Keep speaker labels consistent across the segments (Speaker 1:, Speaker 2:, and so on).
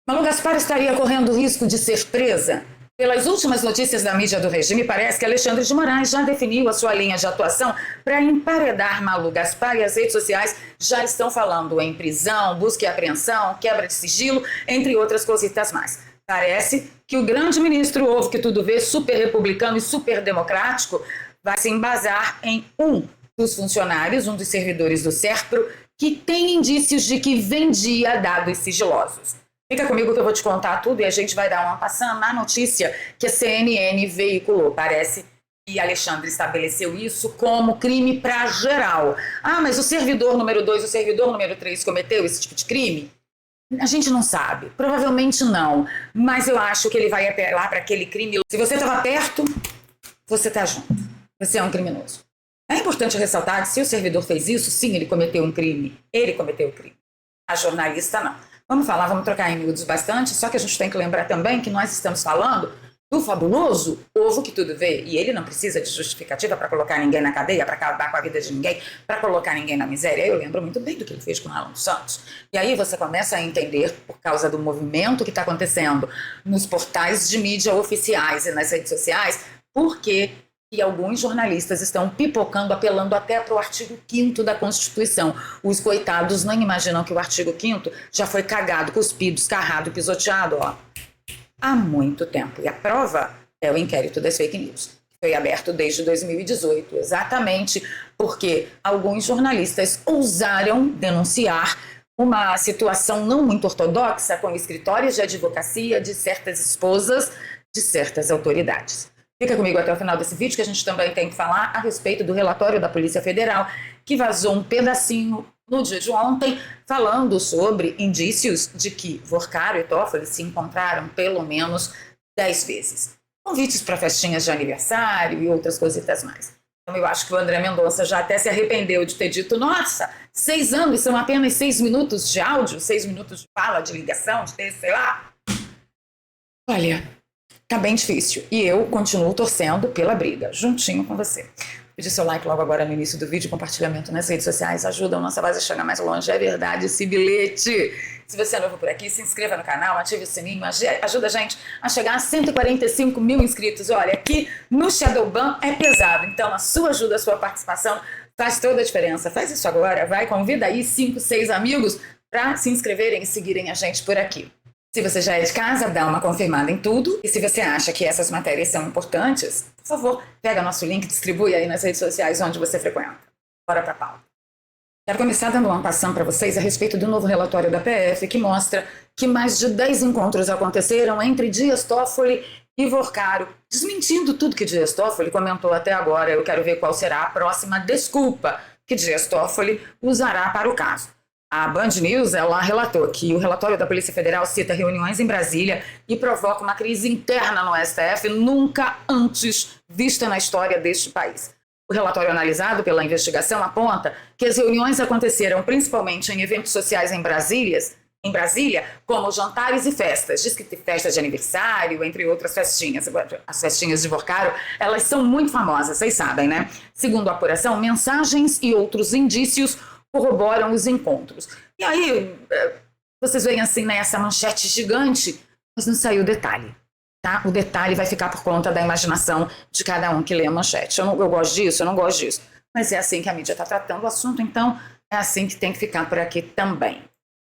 Speaker 1: Malu Gaspar estaria correndo o risco de ser presa? Pelas últimas notícias da mídia do regime, parece que Alexandre de Moraes já definiu a sua linha de atuação para emparedar Malu Gaspar e as redes sociais já estão falando em prisão, busca e apreensão, quebra de sigilo, entre outras cositas mais. Parece que o grande ministro Ovo que tudo vê, super republicano e super democrático, vai se embasar em um dos funcionários, um dos servidores do SERPRO, que tem indícios de que vendia dados sigilosos. Fica comigo que eu vou te contar tudo e a gente vai dar uma passada na notícia que a CNN veiculou. Parece que Alexandre estabeleceu isso como crime para geral. Ah, mas o servidor número 2, o servidor número 3 cometeu esse tipo de crime? A gente não sabe. Provavelmente não. Mas eu acho que ele vai apelar para aquele crime. Se você estava perto, você está junto. Você é um criminoso. É importante ressaltar que se o servidor fez isso, sim, ele cometeu um crime. Ele cometeu o crime. A jornalista não. Vamos trocar em miúdos bastante, só que a gente tem que lembrar também que nós estamos falando do fabuloso Ovo que tudo vê. E ele não precisa de justificativa para colocar ninguém na cadeia, para acabar com a vida de ninguém, para colocar ninguém na miséria. Eu lembro muito bem do que ele fez com o Alan dos Santos. E aí você começa a entender, por causa do movimento que está acontecendo nos portais de mídia oficiais e nas redes sociais, por que e alguns jornalistas estão pipocando, apelando até para o artigo 5º da Constituição. Os coitados não imaginam que o artigo 5º já foi cagado, cuspido, escarrado, pisoteado, há muito tempo. E a prova é o inquérito das fake news, que foi aberto desde 2018, exatamente porque alguns jornalistas ousaram denunciar uma situação não muito ortodoxa com escritórios de advocacia de certas esposas de certas autoridades. Fica comigo até o final desse vídeo, que a gente também tem que falar a respeito do relatório da Polícia Federal, que vazou um pedacinho no dia de ontem, falando sobre indícios de que Vorcaro e Toffoli se encontraram pelo menos 10 vezes. Convites para festinhas de aniversário e outras cositas mais. Então eu acho que o André Mendonça já até se arrependeu de ter dito, nossa, 6 anos são apenas 6 minutos de áudio, 6 minutos de fala, de ligação, de texto, sei lá. Olha, tá bem difícil. E eu continuo torcendo pela briga, juntinho com você. Pedir seu like logo agora no início do vídeo, compartilhamento nas redes sociais, ajuda a nossa voz a chegar mais longe. É verdade esse bilhete. Se você é novo por aqui, se inscreva no canal, ative o sininho, ajuda a gente a chegar a 145 mil inscritos. Olha, aqui no Shadowban é pesado, então a sua ajuda, a sua participação faz toda a diferença. Faz isso agora, vai, convida aí 5, 6 amigos para se inscreverem e seguirem a gente por aqui. Se você já é de casa, dá uma confirmada em tudo. E se você acha que essas matérias são importantes, por favor, pega nosso link e distribui aí nas redes sociais onde você frequenta. Bora pra pauta. Quero começar dando uma passão para vocês a respeito do novo relatório da PF, que mostra que mais de 10 encontros aconteceram entre Dias Toffoli e Vorcaro, desmentindo tudo que Dias Toffoli comentou até agora. Eu quero ver qual será a próxima desculpa que Dias Toffoli usará para o caso. A Band News, ela relatou que o relatório da Polícia Federal cita reuniões em Brasília e provoca uma crise interna no STF nunca antes vista na história deste país. O relatório analisado pela investigação aponta que as reuniões aconteceram principalmente em eventos sociais em Brasília, como jantares e festas. Diz que tem festas de aniversário, entre outras festinhas. As festinhas de Vorcaro, elas são muito famosas, vocês sabem, né? Segundo a apuração, mensagens e outros indícios corroboram os encontros. E aí, vocês veem assim, né, essa manchete gigante, mas não saiu o detalhe, tá? O detalhe vai ficar por conta da imaginação de cada um que lê a manchete. Eu gosto disso, eu não gosto disso. Mas é assim que a mídia está tratando o assunto, então é assim que tem que ficar por aqui também.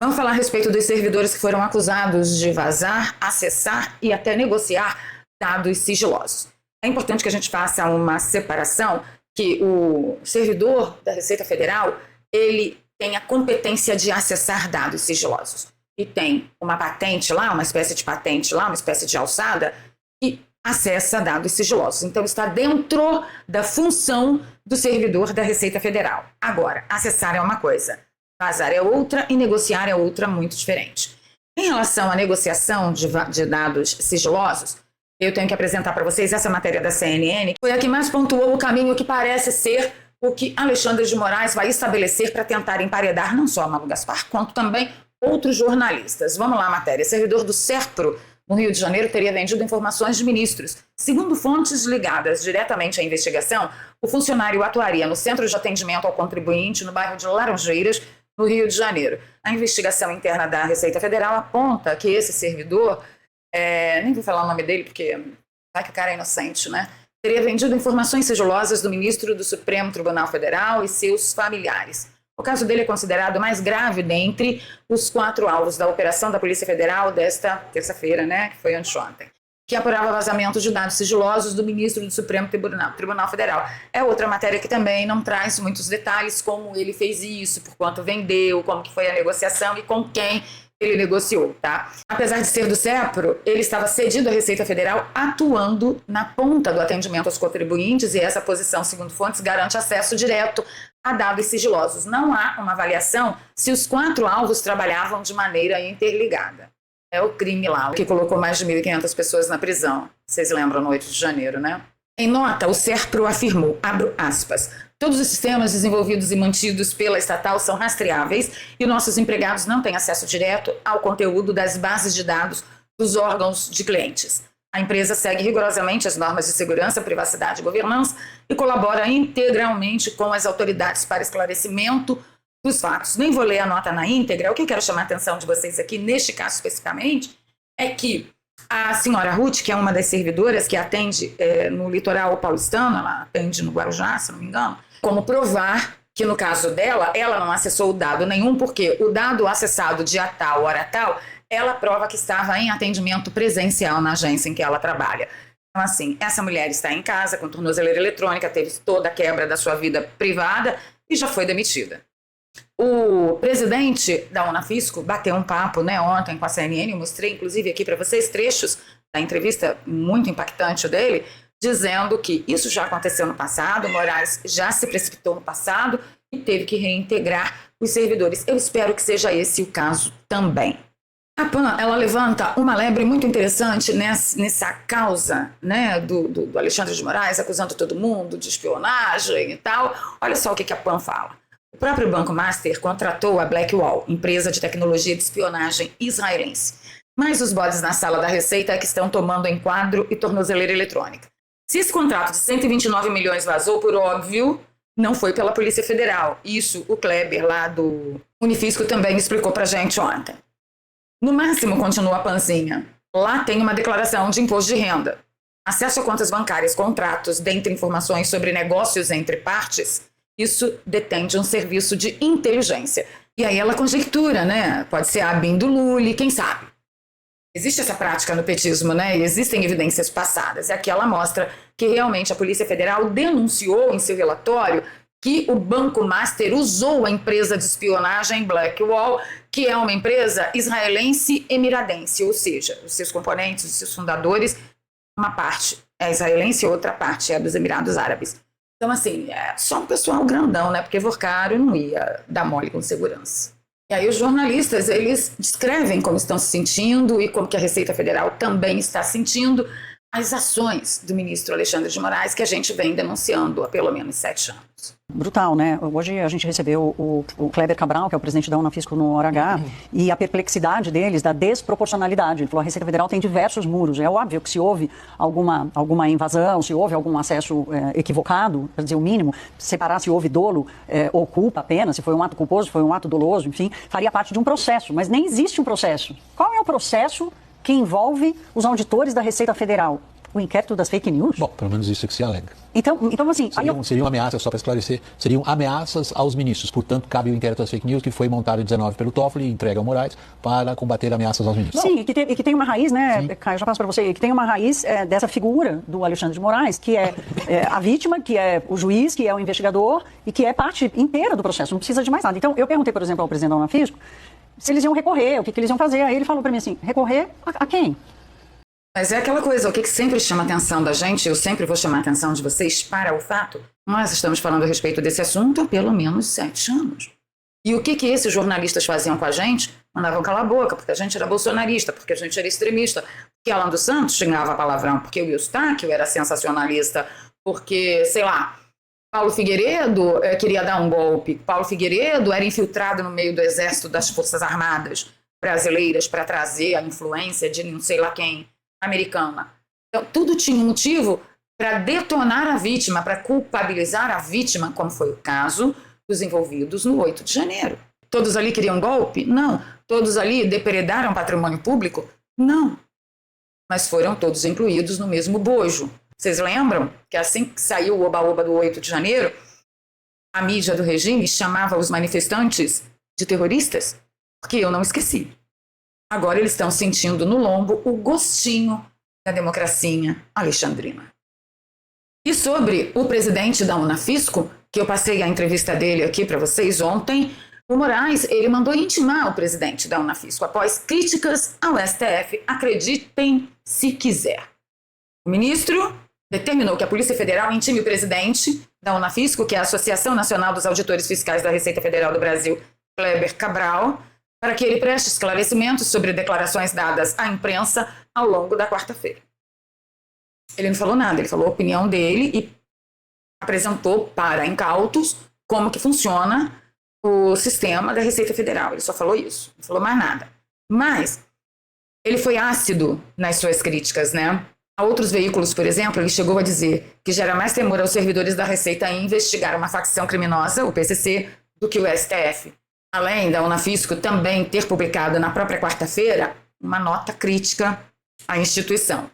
Speaker 1: Vamos falar a respeito dos servidores que foram acusados de vazar, acessar e até negociar dados sigilosos. É importante que a gente faça uma separação, que o servidor da Receita Federal ele tem a competência de acessar dados sigilosos. E tem uma patente lá, uma espécie de patente lá, uma espécie de alçada, que acessa dados sigilosos. Então, está dentro da função do servidor da Receita Federal. Agora, acessar é uma coisa, vazar é outra e negociar é outra muito diferente. Em relação à negociação de dados sigilosos, eu tenho que apresentar para vocês essa matéria da CNN, que foi a que mais pontuou o caminho que parece ser o que Alexandre de Moraes vai estabelecer para tentar emparedar não só a Malu Gaspar, quanto também outros jornalistas. Vamos lá, matéria. Servidor do SERPRO, no Rio de Janeiro, teria vendido informações de ministros. Segundo fontes ligadas diretamente à investigação, o funcionário atuaria no Centro de Atendimento ao Contribuinte, no bairro de Laranjeiras, no Rio de Janeiro. A investigação interna da Receita Federal aponta que esse servidor, nem vou falar o nome dele porque vai que o cara é inocente, né? Teria vendido informações sigilosas do ministro do Supremo Tribunal Federal e seus familiares. O caso dele é considerado mais grave dentre os 4 alvos da operação da Polícia Federal desta terça-feira, né, que foi anteontem, que apurava vazamentos de dados sigilosos do ministro do Supremo Tribunal Federal. É outra matéria que também não traz muitos detalhes, como ele fez isso, por quanto vendeu, como que foi a negociação e com quem ele negociou, tá? Apesar de ser do CEPRO, ele estava cedido à Receita Federal, atuando na ponta do atendimento aos contribuintes, e essa posição, segundo fontes, garante acesso direto a dados sigilosos. Não há uma avaliação se os 4 alvos trabalhavam de maneira interligada. É o crime lá, o que colocou mais de 1.500 pessoas na prisão. Vocês lembram, no 8 de janeiro, né? Em nota, o CERPRO afirmou, abro aspas, todos os sistemas desenvolvidos e mantidos pela estatal são rastreáveis e nossos empregados não têm acesso direto ao conteúdo das bases de dados dos órgãos de clientes. A empresa segue rigorosamente as normas de segurança, privacidade e governança e colabora integralmente com as autoridades para esclarecimento dos fatos. Nem vou ler a nota na íntegra. O que eu quero chamar a atenção de vocês aqui, neste caso especificamente, é que a senhora Ruth, que é uma das servidoras que atende no litoral paulistano, ela atende no Guarujá, se não me engano, como provar que no caso dela, ela não acessou o dado nenhum, porque o dado acessado dia tal, hora tal, ela prova que estava em atendimento presencial na agência em que ela trabalha. Então, assim, essa mulher está em casa com tornozeleira eletrônica, teve toda a quebra da sua vida privada e já foi demitida. O presidente da Unafisco bateu um papo, né, ontem com a CNN, eu mostrei inclusive aqui para vocês trechos da entrevista muito impactante dele, dizendo que isso já aconteceu no passado, Moraes já se precipitou no passado e teve que reintegrar os servidores. Eu espero que seja esse o caso também. A PAN, ela levanta uma lebre muito interessante nessa causa, né, do Alexandre de Moraes, acusando todo mundo de espionagem e tal. Olha só o que a PAN fala. O próprio Banco Master contratou a Blackwall, empresa de tecnologia de espionagem israelense. Mas os bodes na sala da Receita é que estão tomando enquadro e tornozeleira eletrônica. Se esse contrato de 129 milhões vazou, por óbvio, não foi pela Polícia Federal. Isso o Kleber, lá do Unifisco, também explicou pra gente ontem. No máximo, continua a Panzinha, lá tem uma declaração de imposto de renda. Acesso a contas bancárias, contratos, dentre informações sobre negócios entre partes, isso detém de um serviço de inteligência. E aí ela conjectura, né? Pode ser a ABIN do Lully, quem sabe? Existe essa prática no petismo, né? E existem evidências passadas. E aqui ela mostra que realmente a Polícia Federal denunciou em seu relatório que o Banco Master usou a empresa de espionagem Blackwall, que é uma empresa israelense-emiradense, ou seja, os seus componentes, os seus fundadores, uma parte é israelense e outra parte é dos Emirados Árabes. Então, assim, é só um pessoal grandão, né? Porque Vorcário não ia dar mole com segurança. E aí os jornalistas, eles descrevem como estão se sentindo e como que a Receita Federal também está sentindo as ações do ministro Alexandre de Moraes, que a gente vem denunciando há pelo menos 7 anos.
Speaker 2: Brutal, né? Hoje a gente recebeu o Kleber Cabral, que é o presidente da Unafisco no Hora H, e a perplexidade deles da desproporcionalidade. Ele falou, a Receita Federal tem diversos muros. É óbvio que se houve alguma invasão, se houve algum acesso equivocado, para dizer o mínimo, separar se houve dolo ou culpa apenas, se foi um ato culposo, se foi um ato doloso, enfim, faria parte de um processo. Mas nem existe um processo. Qual é o processo que envolve os auditores da Receita Federal? O inquérito das fake news?
Speaker 3: Bom, pelo menos isso é que se alega.
Speaker 2: Então assim...
Speaker 3: Seriam ameaças, só para esclarecer, seriam ameaças aos ministros. Portanto, cabe o inquérito das fake news, que foi montado em 19 pelo Toffoli e entregue ao Moraes para combater ameaças aos ministros.
Speaker 2: Sim, e que tem uma raiz, né, Caio, já passo para você, que tem uma raiz dessa figura do Alexandre de Moraes, que é a vítima, que é o juiz, que é o investigador e que é parte inteira do processo, não precisa de mais nada. Então, eu perguntei, por exemplo, ao presidente da Unafisco se eles iam recorrer, o que eles iam fazer. Aí ele falou para mim assim, recorrer a quem?
Speaker 1: Mas é aquela coisa, o que sempre chama a atenção da gente, eu sempre vou chamar a atenção de vocês para o fato, nós estamos falando a respeito desse assunto há pelo menos 7 anos. E o que esses jornalistas faziam com a gente? Mandavam calar a boca, porque a gente era bolsonarista, porque a gente era extremista, porque Alan dos Santos xingava palavrão, porque o Eustáquio era sensacionalista, porque, sei lá, Paulo Figueiredo queria dar um golpe, Paulo Figueiredo era infiltrado no meio do exército das Forças Armadas brasileiras para trazer a influência de não sei lá quem, americana. Então, tudo tinha um motivo para detonar a vítima, para culpabilizar a vítima, como foi o caso dos envolvidos no 8 de janeiro. Todos ali queriam golpe? Não. Todos ali depredaram patrimônio público? Não. Mas foram todos incluídos no mesmo bojo. Vocês lembram que assim que saiu o oba-oba do 8 de janeiro, a mídia do regime chamava os manifestantes de terroristas? Porque eu não esqueci. Agora eles estão sentindo no lombo o gostinho da democracia alexandrina. E sobre o presidente da Unafisco, que eu passei a entrevista dele aqui para vocês ontem, o Moraes, ele mandou intimar o presidente da Unafisco após críticas ao STF, acreditem se quiser. O ministro determinou que a Polícia Federal intime o presidente da Unafisco, que é a Associação Nacional dos Auditores Fiscais da Receita Federal do Brasil, Kleber Cabral, para que ele preste esclarecimentos sobre declarações dadas à imprensa ao longo da quarta-feira. Ele não falou nada, ele falou a opinião dele e apresentou para incautos como que funciona o sistema da Receita Federal. Ele só falou isso, não falou mais nada. Mas ele foi ácido nas suas críticas, né? A outros veículos, por exemplo, ele chegou a dizer que gera mais temor aos servidores da Receita em investigar uma facção criminosa, o PCC, do que o STF. Além da Unafisco também ter publicado na própria quarta-feira uma nota crítica à instituição.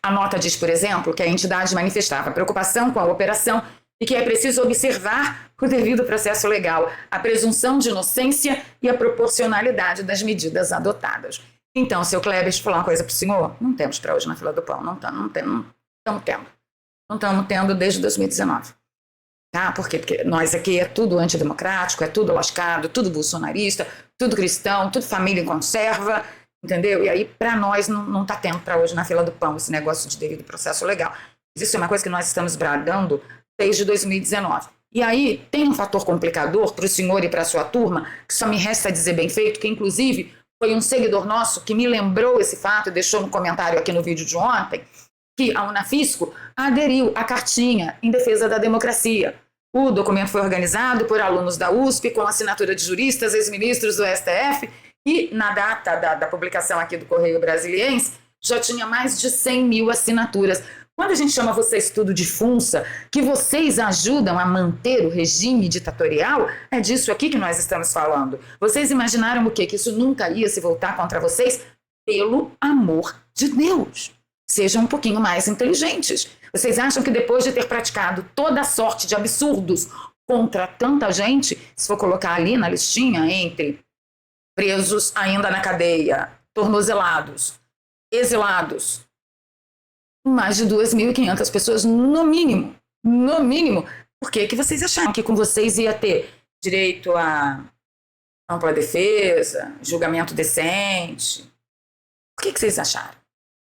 Speaker 1: A nota diz, por exemplo, que a entidade manifestava preocupação com a operação e que é preciso observar o devido processo legal, a presunção de inocência e a proporcionalidade das medidas adotadas. Então, seu Kleber, deixa eu falar uma coisa para o senhor. Não temos para hoje na fila do pão. Não estamos tendo. Não estamos tendo desde 2019. Tá? Por quê? Porque nós aqui é tudo antidemocrático, é tudo lascado, tudo bolsonarista, tudo cristão, tudo família em conserva, entendeu? E aí, para nós, não está tendo para hoje na fila do pão esse negócio de devido processo legal. Isso é uma coisa que nós estamos bradando desde 2019. E aí, tem um fator complicador para o senhor e para a sua turma, que só me resta dizer bem feito, que inclusive foi um seguidor nosso que me lembrou esse fato e deixou no comentário aqui no vídeo de ontem, que a Unafisco aderiu à cartinha em defesa da democracia. O documento foi organizado por alunos da USP, com assinatura de juristas, ex-ministros do STF, e na data da publicação aqui do Correio Brasiliense, já tinha mais de 100 mil assinaturas. Quando a gente chama vocês tudo de funça, que vocês ajudam a manter o regime ditatorial, é disso aqui que nós estamos falando. Vocês imaginaram o quê? Que isso nunca ia se voltar contra vocês? Pelo amor de Deus! Sejam um pouquinho mais inteligentes. Vocês acham que depois de ter praticado toda a sorte de absurdos contra tanta gente, se for colocar ali na listinha entre presos ainda na cadeia, tornozelados, exilados, mais de 2.500 pessoas no mínimo, por que vocês acharam que com vocês ia ter direito a ampla defesa, julgamento decente? Por que vocês acharam?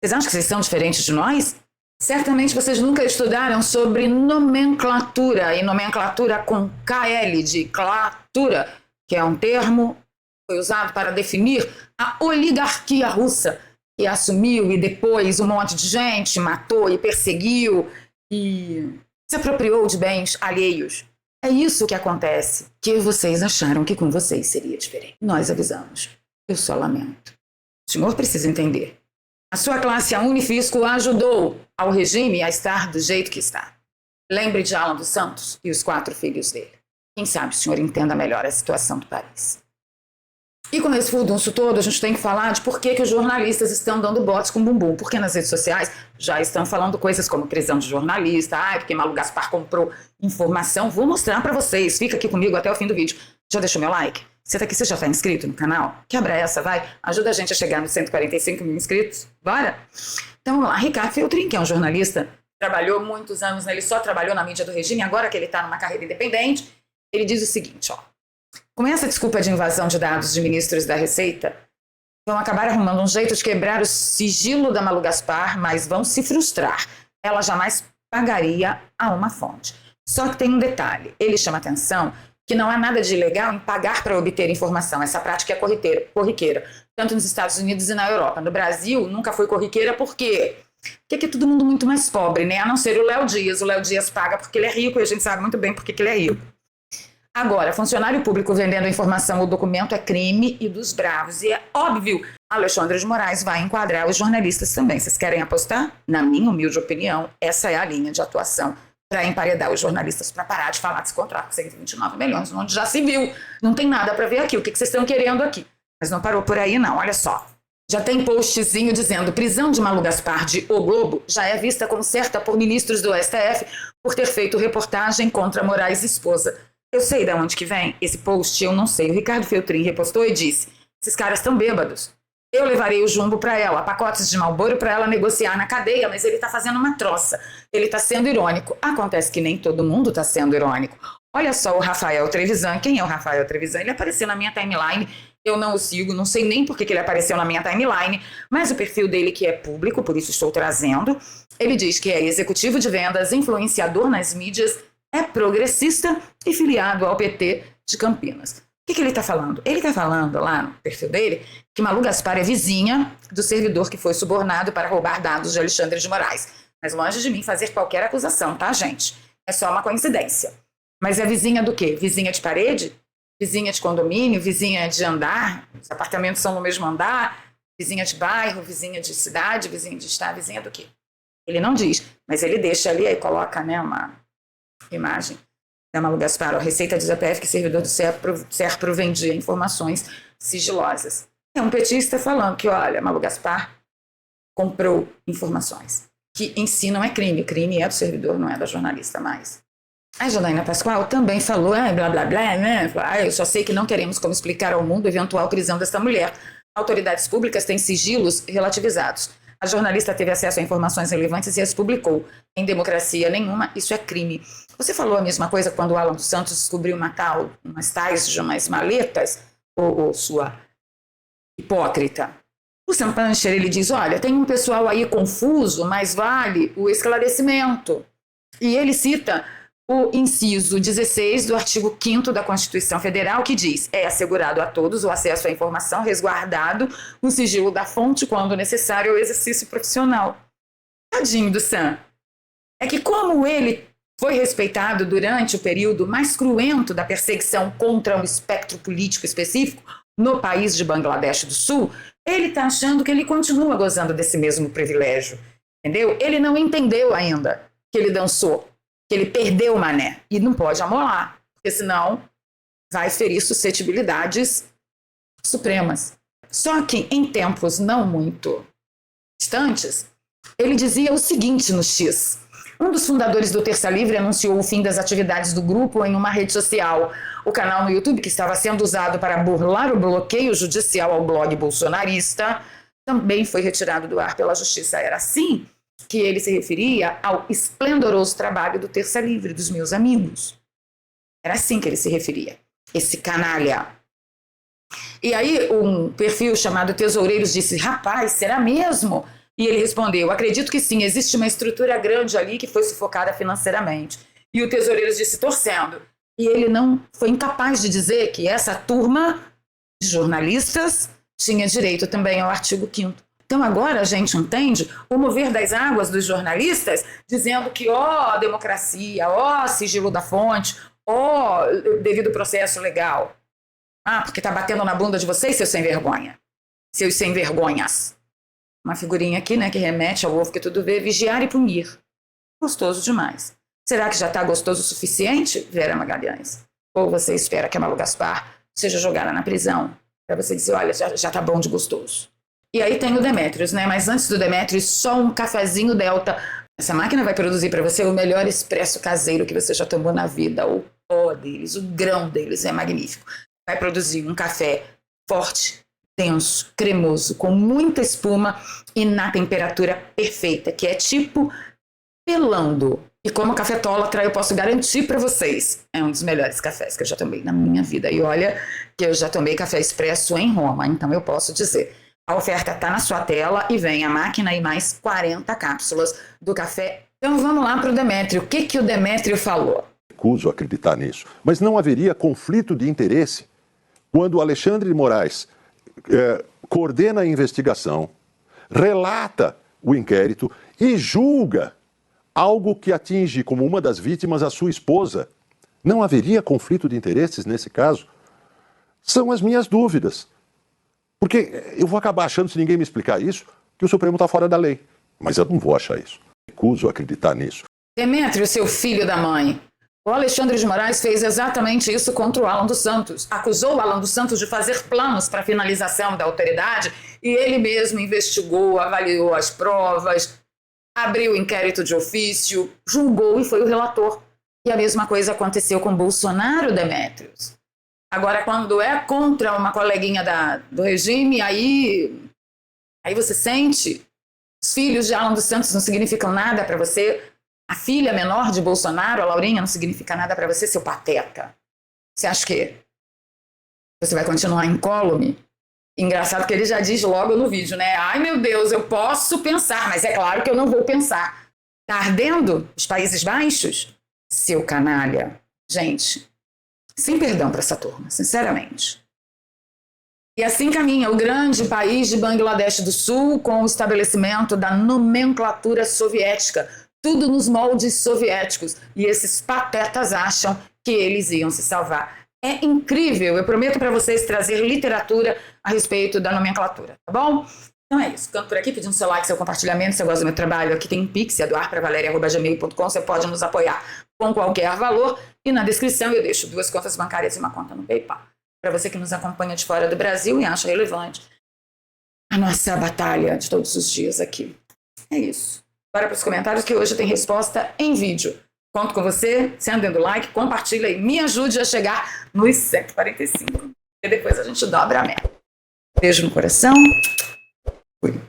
Speaker 1: Vocês acham que vocês são diferentes de nós? Certamente vocês nunca estudaram sobre nomenclatura, e nomenclatura com KL, de clatura, que é um termo que foi usado para definir a oligarquia russa, que assumiu e depois um monte de gente matou e perseguiu e se apropriou de bens alheios. É isso que acontece, que vocês acharam que com vocês seria diferente. Nós avisamos. Eu só lamento. O senhor precisa entender. A sua classe, a Unifisco, ajudou ao regime a estar do jeito que está. Lembre de Alan dos Santos e os 4 filhos dele. Quem sabe o senhor entenda melhor a situação do país. E com esse furdunço todo, a gente tem que falar de por que os jornalistas estão dando botes com bumbum. Porque nas redes sociais já estão falando coisas como prisão de jornalista, porque Malu Gaspar comprou informação. Vou mostrar para vocês. Fica aqui comigo até o fim do vídeo. Já deixou meu like? Você tá aqui, você já está inscrito no canal? Quebra essa, vai. Ajuda a gente a chegar nos 145 mil inscritos. Bora? Então vamos lá. Ricardo Feltrin, que é um jornalista, trabalhou muitos anos, né? Ele só trabalhou na mídia do regime, agora que ele está numa carreira independente, ele diz o seguinte, ó. Com essa desculpa de invasão de dados de ministros da Receita, vão acabar arrumando um jeito de quebrar o sigilo da Malu Gaspar, mas vão se frustrar. Ela jamais pagaria a uma fonte. Só que tem um detalhe. Ele chama atenção que não há nada de ilegal em pagar para obter informação. Essa prática é corriqueira, tanto nos Estados Unidos e na Europa. No Brasil, nunca foi corriqueira, por quê? Porque aqui é todo mundo muito mais pobre, né? A não ser o Léo Dias. O Léo Dias paga porque ele é rico e a gente sabe muito bem porque ele é rico. Agora, funcionário público vendendo informação ou documento é crime e dos bravos. E é óbvio, Alexandre de Moraes vai enquadrar os jornalistas também. Vocês querem apostar? Na minha humilde opinião, essa é a linha de atuação para emparedar os jornalistas para parar de falar desse contrato com 129 milhões, onde já se viu. Não tem nada para ver aqui. O que vocês estão querendo aqui? Mas não parou por aí, não. Olha só. Já tem postzinho dizendo: prisão de Malu Gaspar de O Globo já é vista como certa por ministros do STF por ter feito reportagem contra Moraes esposa. Eu sei de onde que vem esse post, eu não sei. O Ricardo Feltrin repostou e disse: esses caras estão bêbados. Eu levarei o jumbo para ela, pacotes de Marlboro para ela negociar na cadeia, mas ele está fazendo uma troça. Ele está sendo irônico. Acontece que nem todo mundo está sendo irônico. Olha só o Rafael Trevisan. Quem é o Rafael Trevisan? Ele apareceu na minha timeline. Eu não o sigo, não sei nem por que ele apareceu na minha timeline, mas o perfil dele que é público, por isso estou trazendo. Ele diz que é executivo de vendas, influenciador nas mídias, é progressista e filiado ao PT de Campinas. O que ele está falando? Ele está falando lá no perfil dele que Malu Gaspar é vizinha do servidor que foi subornado para roubar dados de Alexandre de Moraes. Mas longe de mim fazer qualquer acusação, tá, gente? É só uma coincidência. Mas é vizinha do quê? Vizinha de parede? Vizinha de condomínio? Vizinha de andar? Os apartamentos são no mesmo andar? Vizinha de bairro? Vizinha de cidade? Vizinha de estado? Vizinha do quê? Ele não diz, mas ele deixa ali, aí coloca, né, uma imagem da Malu Gaspar. A Receita diz a PF que servidor do SERPRO vendia informações sigilosas. É um petista falando que, olha, Malu Gaspar comprou informações, que em si não é crime. O crime é do servidor, não é da jornalista mais. A Janaína Pascoal também falou, blá, blá, blá, né? Eu só sei que não teremos como explicar ao mundo a eventual prisão desta mulher. Autoridades públicas têm sigilos relativizados. A jornalista teve acesso a informações relevantes e as publicou. Em democracia nenhuma, isso é crime. Você falou a mesma coisa quando o Alan dos Santos descobriu umas tais de umas maletas, ou sua hipócrita. O Sam Pancher, ele diz, olha, tem um pessoal aí confuso, mas vale o esclarecimento. E ele cita o inciso 16 do artigo 5º da Constituição Federal, que diz: é assegurado a todos o acesso à informação, resguardado o sigilo da fonte quando necessário ao exercício profissional. Tadinho do Sam. É que como ele foi respeitado durante o período mais cruento da perseguição contra um espectro político específico no país de Bangladesh do Sul, ele está achando que ele continua gozando desse mesmo privilégio. Entendeu? Ele não entendeu ainda que ele dançou, que ele perdeu o mané, e não pode amolar, porque senão vai ferir suscetibilidades supremas. Só que em tempos não muito distantes, ele dizia o seguinte no X: um dos fundadores do Terça Livre anunciou o fim das atividades do grupo em uma rede social. O canal no YouTube, que estava sendo usado para burlar o bloqueio judicial ao blog bolsonarista, também foi retirado do ar pela justiça. Era assim que ele se referia ao esplendoroso trabalho do Terça Livre, dos meus amigos. Era assim que ele se referia, esse canalha. E aí um perfil chamado Tesoureiros disse: rapaz, será mesmo? E ele respondeu: acredito que sim, existe uma estrutura grande ali que foi sufocada financeiramente. E o Tesoureiros disse: torcendo. E ele não foi incapaz de dizer que essa turma de jornalistas tinha direito também ao artigo 5º. Então agora a gente entende o mover das águas dos jornalistas, dizendo que democracia, sigilo da fonte, devido processo legal. Porque tá batendo na bunda de vocês, seus sem vergonha. Seus sem vergonhas. Uma figurinha aqui, né, que remete ao ovo que tudo vê: vigiar e punir. Gostoso demais. Será que já está gostoso o suficiente, Vera Magalhães? Ou você espera que a Malu Gaspar seja jogada na prisão para você dizer: olha, já tá bom de gostoso? E aí tem o Demetrius, né? Mas antes do Demetrius, só um cafezinho Delta. Essa máquina vai produzir para você o melhor expresso caseiro que você já tomou na vida. O pó deles, o grão deles é magnífico. Vai produzir um café forte, denso, cremoso, com muita espuma e na temperatura perfeita, que é tipo pelando. E como cafetólatra, eu posso garantir para vocês, é um dos melhores cafés que eu já tomei na minha vida. E olha que eu já tomei café expresso em Roma, então eu posso dizer. A oferta está na sua tela e vem a máquina e mais 40 cápsulas do café. Então vamos lá para o Demétrio. O que o Demétrio falou?
Speaker 4: Recuso acreditar nisso. Mas não haveria conflito de interesse quando o Alexandre de Moraes coordena a investigação, relata o inquérito e julga algo que atinge como uma das vítimas a sua esposa. Não haveria conflito de interesses nesse caso? São as minhas dúvidas. Porque eu vou acabar achando, se ninguém me explicar isso, que o Supremo está fora da lei. Mas eu não vou achar isso. Recuso acreditar nisso.
Speaker 1: Demétrio, seu filho da mãe. O Alexandre de Moraes fez exatamente isso contra o Alan dos Santos. Acusou o Alan dos Santos de fazer planos para a finalização da autoridade e ele mesmo investigou, avaliou as provas, abriu inquérito de ofício, julgou e foi o relator. E a mesma coisa aconteceu com Bolsonaro, Demétrios. Agora, quando é contra uma coleguinha do regime, aí você sente. Os filhos de Alan dos Santos não significam nada para você. A filha menor de Bolsonaro, a Laurinha, não significa nada para você, seu pateta. Você acha que você vai continuar incólume? Engraçado que ele já diz logo no vídeo, né? Ai, meu Deus, eu posso pensar, mas é claro que eu não vou pensar. Tá ardendo os Países Baixos? Seu canalha. Gente, sem perdão para essa turma, sinceramente. E assim caminha o grande país de Bangladesh do Sul com o estabelecimento da nomenclatura soviética. Tudo nos moldes soviéticos. E esses patetas acham que eles iam se salvar. É incrível. Eu prometo para vocês trazer literatura a respeito da nomenclatura, tá bom? Então é isso. Ficando por aqui, pedindo seu like, seu compartilhamento. Se você gosta do meu trabalho, aqui tem um Pix, doarpravaleria@gmail.com. Você pode nos apoiar com qualquer valor. E na descrição eu deixo 2 contas bancárias e uma conta no PayPal. Para você que nos acompanha de fora do Brasil e acha relevante a nossa batalha de todos os dias aqui. É isso. Bora para os comentários que hoje tem resposta em vídeo. Conto com você, sendo like, compartilha e me ajude a chegar nos 145. E depois a gente dobra a meta. Beijo no coração. Fui.